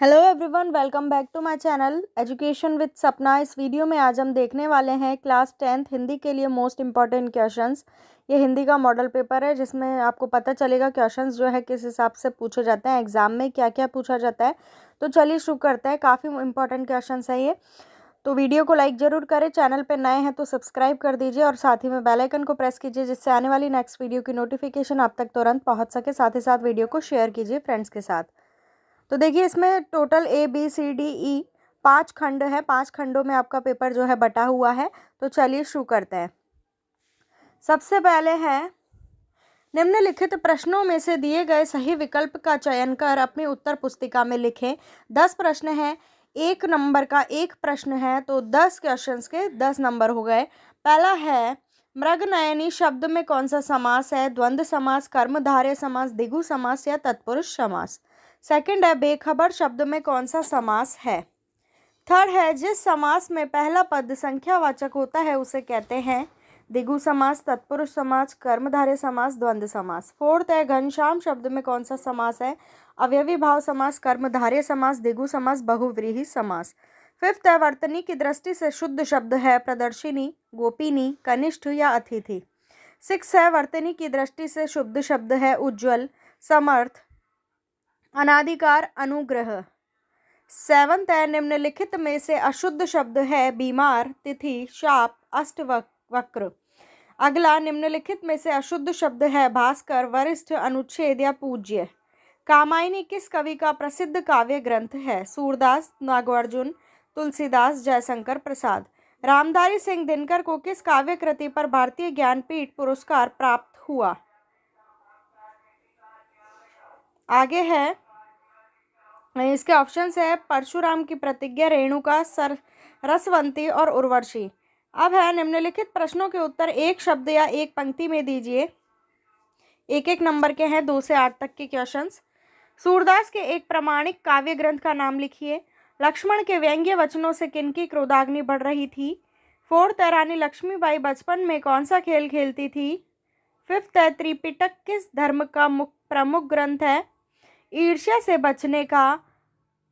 Hello everyone, welcome back to my channel education with Sapna. इस video में आज हम देखने वाले हैं क्लास 10th हिंदी के लिए मोस्ट इम्पॉर्टेंट क्वेश्चंस। ये हिंदी का मॉडल पेपर है जिसमें आपको पता चलेगा क्वेश्चंस जो है किस हिसाब से पूछे जाते हैं, एग्जाम में क्या क्या पूछा जाता है। तो चलिए शुरू करते हैं। काफ़ी इंपॉर्टेंट क्वेश्चंस है ये, तो वीडियो को लाइक ज़रूर करें। चैनल पर नए हैं तो सब्सक्राइब कर दीजिए और साथ ही में बेल आइकन को प्रेस कीजिए जिससे आने वाली नेक्स्ट वीडियो की नोटिफिकेशन आप तक तुरंत पहुँच सके। साथ ही साथ वीडियो को शेयर कीजिए फ्रेंड्स के साथ। तो देखिए, इसमें टोटल ABCDE 5 खंड है। 5 खंडों में आपका पेपर जो है बटा हुआ है। तो चलिए शुरू करते हैं। सबसे पहले है, निम्नलिखित प्रश्नों में से दिए गए सही विकल्प का चयन कर अपनी उत्तर पुस्तिका में लिखें। 10 प्रश्न हैं, 1 नंबर का 1 प्रश्न है, तो 10 क्वेश्चंस के 10 नंबर हो गए। पहला है, मृगनयनी शब्द में कौन सा समास है? द्वंद्व समास, कर्मधारय समास, द्विगु समास या तत्पुरुष समास। सेकंड है, बेखबर शब्द में कौन सा समास है? थर्ड है, जिस समास में पहला पद संख्यावाचक होता है उसे कहते हैं द्विगु समास, तत्पुरुष समास, कर्मधारय समास, द्वंद्व समास। फोर्थ है, घनश्याम शब्द में कौन सा समास है? अवयवी भाव समास, कर्मधारय समास, द्विगु समास, बहुव्रीहि समास। फिफ्थ है, वर्तनी की दृष्टि से शुद्ध शब्द है प्रदर्शिनी, गोपिनी, कनिष्ठ या अतिथि। सिक्स है, वर्तनी की दृष्टि से शुद्ध शब्द है उज्ज्वल, समर्थ, अनादिकार, अनुग्रह। सेवंथ है, निम्नलिखित में से अशुद्ध शब्द है बीमार, तिथि, शाप, अष्टवक्र। अगला, निम्नलिखित में से अशुद्ध शब्द है भास्कर, वरिष्ठ, अनुच्छेद या पूज्य। कामायनी किस कवि का प्रसिद्ध काव्य ग्रंथ है? सूरदास, नागार्जुन, तुलसीदास, जयशंकर प्रसाद। रामधारी सिंह दिनकर को किस काव्य कृति पर भारतीय ज्ञानपीठ पुरस्कार प्राप्त हुआ? आगे है, इसके ऑप्शंस है परशुराम की प्रतिज्ञा, रेणुका, रसवंती और उर्वशी। अब है, निम्नलिखित प्रश्नों के उत्तर एक शब्द या एक पंक्ति में दीजिए। एक एक नंबर के हैं, 2 से 8 तक के क्वेश्चंस। सूरदास के एक प्रामाणिक काव्य ग्रंथ का नाम लिखिए। लक्ष्मण के व्यंग्य वचनों से किनकी क्रोधाग्नि बढ़ रही थी? फोर्थ है, रानी लक्ष्मीबाई बचपन में कौन सा खेल खेलती थी? फिफ्थ है, त्रिपिटक किस धर्म का प्रमुख ग्रंथ है? ईर्ष्या से बचने का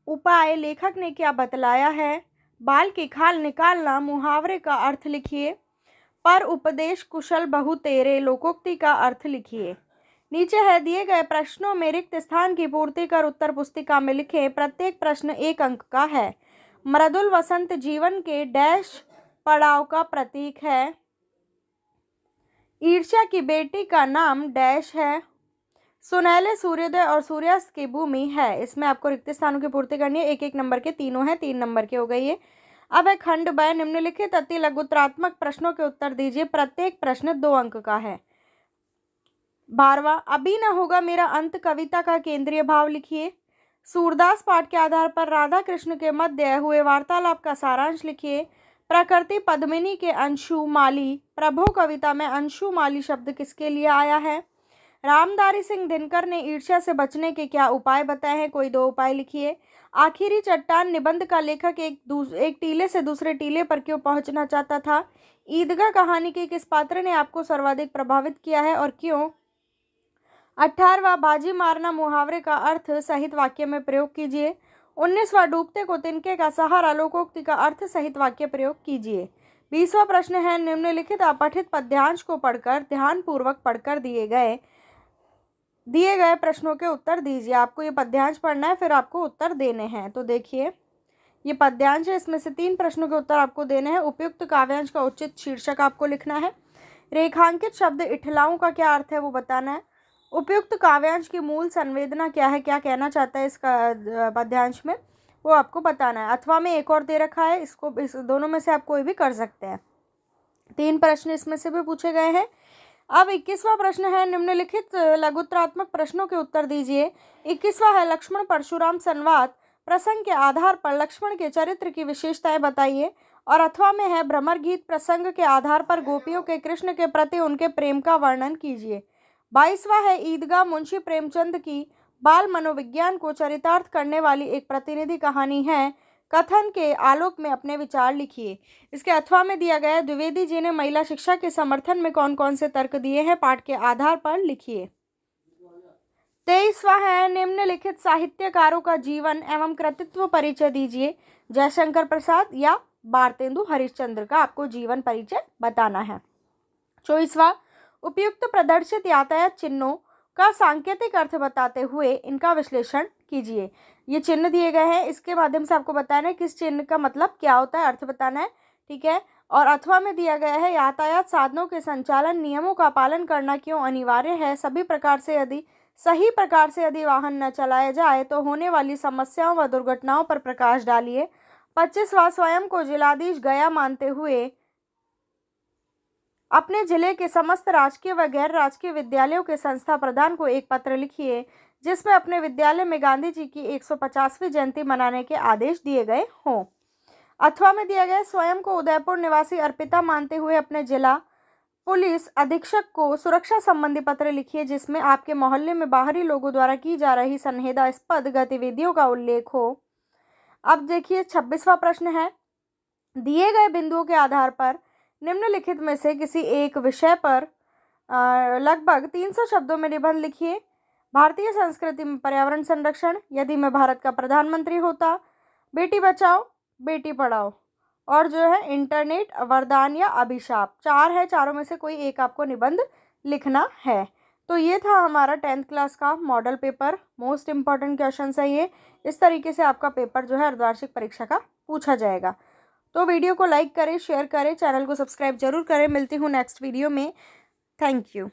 उपाय लेखक ने क्या बतलाया है? बाल की खाल निकालना मुहावरे का अर्थ लिखिए। पर उपदेश कुशल बहु तेरे लोकोक्ति का अर्थ लिखिए। नीचे है, दिए गए प्रश्नों में रिक्त स्थान की पूर्ति कर उत्तर पुस्तिका में लिखें। प्रत्येक प्रश्न 1 अंक का है। मृदुल वसंत जीवन के डैश पड़ाव का प्रतीक है। ईर्ष्या की बेटी का नाम डैश है। सुनहले सूर्योदय और सूर्यास्त की भूमि है। इसमें आपको रिक्त स्थानों की पूर्ति करनी है। 1 1 नंबर के तीनों हैं, 3 नंबर के हो गई है। अब है खंड ब, निम्नलिखित अति लघुत्रात्मक प्रश्नों के उत्तर दीजिए। प्रत्येक प्रश्न 2 अंक का है। 12वां, अभी न होगा मेरा अंत कविता का केंद्रीय भाव लिखिए। सूरदास पाठ के आधार पर राधा कृष्ण के मध्य हुए वार्तालाप का सारांश लिखिए। प्रकृति पद्मिनी के अंशु माली, प्रभो कविता में अंशु माली शब्द किसके लिए आया है? रामधारी सिंह दिनकर ने ईर्ष्या से बचने के क्या उपाय बताए हैं? कोई 2 उपाय लिखिए। आखिरी चट्टान निबंध का लेखक एक टीले से दूसरे टीले पर क्यों पहुंचना चाहता था? ईदगाह कहानी के किस पात्र ने आपको सर्वाधिक प्रभावित किया है और क्यों? 18वां, बाजी मारना मुहावरे का अर्थ सहित वाक्य में प्रयोग कीजिए। 19वां, डूबते को तिनके का सहारा लोकोक्ति का अर्थ सहित वाक्य प्रयोग कीजिए। 20वां प्रश्न है, निम्नलिखित अपठित पद्यांश को पढ़कर ध्यानपूर्वक पढ़कर दिए गए प्रश्नों के उत्तर दीजिए। आपको ये पद्यांश पढ़ना है, फिर आपको उत्तर देने हैं। तो देखिए, ये पद्यांश है, इसमें से 3 प्रश्नों के उत्तर आपको देने हैं। उपयुक्त काव्यांश का उचित शीर्षक आपको लिखना है। रेखांकित शब्द इठलाऊ का क्या अर्थ है वो बताना है। उपयुक्त काव्यांश की मूल संवेदना क्या है, क्या कहना चाहता है इसका पद्यांश में, वो आपको बताना है। अथवा में एक और दे रखा है, इस दोनों में से आप कोई भी कर सकते हैं। 3 प्रश्न इसमें से भी पूछे गए हैं। अब 21वां प्रश्न है, निम्नलिखित लघुत्रात्मक प्रश्नों के उत्तर दीजिए। 21वां है, लक्ष्मण परशुराम संवाद प्रसंग के आधार पर लक्ष्मण के चरित्र की विशेषताएं बताइए। और अथवा में है, भ्रमर गीत प्रसंग के आधार पर गोपियों के कृष्ण के प्रति उनके प्रेम का वर्णन कीजिए। 22वां है, ईदगाह मुंशी प्रेमचंद की बाल मनोविज्ञान को चरितार्थ करने वाली एक प्रतिनिधि कहानी है। कथन के आलोक में अपने विचार लिखिए। इसके अथवा में दिया गया, द्विवेदी जी ने महिला शिक्षा के समर्थन में कौन कौन से तर्क दिए हैं, पाठ के आधार पर लिखिए। 23वां है, निम्नलिखित साहित्यकारों का जीवन एवं कृतित्व परिचय दीजिए। जयशंकर प्रसाद या भारतेंदु हरिश्चंद्र का आपको जीवन परिचय बताना है। 24वां, उपयुक्त प्रदर्शित यातायात चिन्हों का सांकेतिक अर्थ बताते हुए इनका विश्लेषण कीजिए। ये चिन्ह दिए गए हैं, इसके माध्यम से आपको बताना है किस चिन्ह का मतलब क्या होता है, अर्थ बताना है, ठीक है। और अथवा में दिया गया है, यातायात साधनों के संचालन नियमों का पालन करना क्यों अनिवार्य है। सही प्रकार से यदि वाहन न चलाया जाए तो होने वाली समस्याओं व दुर्घटनाओं पर प्रकाश डालिए। 25वां, स्वयं को जिलाधीश गया मानते हुए अपने जिले के समस्त राजकीय व गैर राजकीय विद्यालयों के संस्था प्रधान को एक पत्र लिखिए जिसमें अपने विद्यालय में गांधी जी की 150वीं जयंती मनाने के आदेश दिए गए हों। अथवा में दिया गया, स्वयं को उदयपुर निवासी अर्पिता मानते हुए अपने जिला पुलिस अधीक्षक को सुरक्षा संबंधी पत्र लिखिए जिसमें आपके मोहल्ले में बाहरी लोगों द्वारा की जा रही संदेहास्पद गतिविधियों का उल्लेख हो। अब देखिए 26वां प्रश्न है, दिए गए बिंदुओं के आधार पर निम्नलिखित में से किसी एक विषय पर लगभग 300 शब्दों में निबंध लिखिए। भारतीय संस्कृति में पर्यावरण संरक्षण, यदि मैं भारत का प्रधानमंत्री होता, बेटी बचाओ बेटी पढ़ाओ, और जो है इंटरनेट वरदान या अभिशाप। 4 है, चारों में से कोई एक आपको निबंध लिखना है। तो ये था हमारा 10th क्लास का model paper. Most important question है ये। इस तरीके से आपका पेपर जो है अर्धवार्षिक परीक्षा का पूछा जाएगा। तो वीडियो को लाइक करें, शेयर करें, चैनल को सब्सक्राइब जरूर करें। मिलती हूँ नेक्स्ट वीडियो में। Thank you.